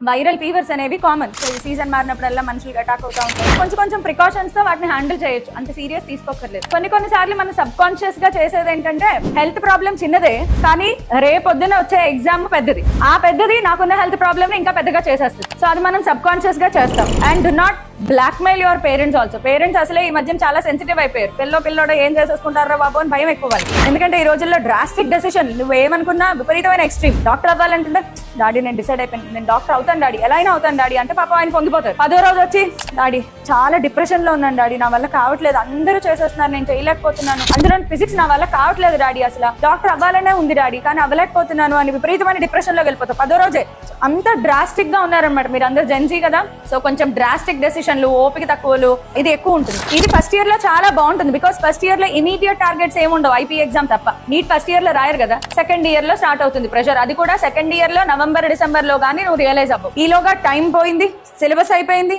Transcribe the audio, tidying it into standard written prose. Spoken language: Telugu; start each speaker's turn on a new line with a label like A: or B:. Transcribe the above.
A: వైరల్ ఫీవర్స్ అనేవి కామన్. సో ఈ సీజన్ మారినప్పుడల్లా మనుషులకు అటాక్ అవుతా ఉంటాయి. కొంచెం ప్రికాషన్స్ తో వాటిని హ్యాండిల్ చేయొచ్చు, అంత సీరియస్ తీసుకోకర్లేదు. కొన్ని సార్లు మనం సబ్ కాన్షియస్ గా చేసేది ఏంటంటే హెల్త్ ప్రాబ్లం చిన్నదే కానీ రేపొద్దున వచ్చే ఎగ్జామ్ పెద్దది. ఆ పెద్దది నాకున్న హెల్త్ ప్రాబ్లమ్ ని ఇంకా పెద్దగా చేసేస్తుంది. సో అది మనం సబ్ కాన్షియస్ గా చేస్తాం. And do not blackmail your parents also. Parents అసలే ఈ మధ్య చాలా సెన్సిటివ్ అయిపోయారు. పిల్లోడు ఏం చేసేసుకుంటారో బాబు అని భయం ఎక్కువ. ఎందుకంటే ఈ రోజుల్లో డ్రాస్టిక్ డెసిషన్, నువ్వు ఏమనుకున్నా విపరీతమైన ఎక్స్ట్రీమ్. డాక్టర్ అవ్వాలంటే డాడీ నేను డిసైడ్ అయిపోయాను, నేను డాక్టర్ అవుతాను డాడీ, ఎలా అయినా అవుతాను డాడీ అంటే పాప ఆయన పొంగిపోతారు. 10వ రోజు వచ్చి డాడీ చాలా డిప్రెషన్ లో ఉన్నాను డాడీ, నా వల్ల కావట్లేదు, అందరూ చేసేస్తున్నారు నేను చేయలేకపోతున్నాను, అందులో ఫిజిక్స్ నా వల్ల కావట్లేదు డాడీ, అసలు డాక్టర్ అవ్వాలనే ఉంది డాడీ కానీ అవ్వలేకపోతున్నాను అని విపరీతమైన డిప్రెషన్ లోకి వెళ్ళిపోతారు 10వ రోజే. అంత డ్రాస్టిక్ గా ఉన్నారనమాట. మీరు అందరూ జెన్జీ కదా, సో కొంచెం డ్రాస్టిక్ డెసిషన్లు, ఓపిక తక్కువలు ఇది ఎక్కువ ఉంటుంది. ఇది ఫస్ట్ ఇయర్ లో చాలా బాగుంటుంది బికాస్ ఫస్ట్ ఇయర్ లో ఇమీడియట్ టార్గెట్స్ ఏముండవు, ఐపీ ఎగ్జామ్ తప్ప. నీట్ ఫస్ట్ ఇయర్ లో రాయరు కదా, సెకండ్ ఇయర్ లో స్టార్ట్ అవుతుంది ప్రెషర్. అది కూడా సెకండ్ ఇయర్ లో నవంబర్ డిసెంబర్ లో గానీ నువ్వు రియలైజ్ అవ్వవు. ఈలోగా టైం పోయింది, సిలబస్ అయిపోయింది,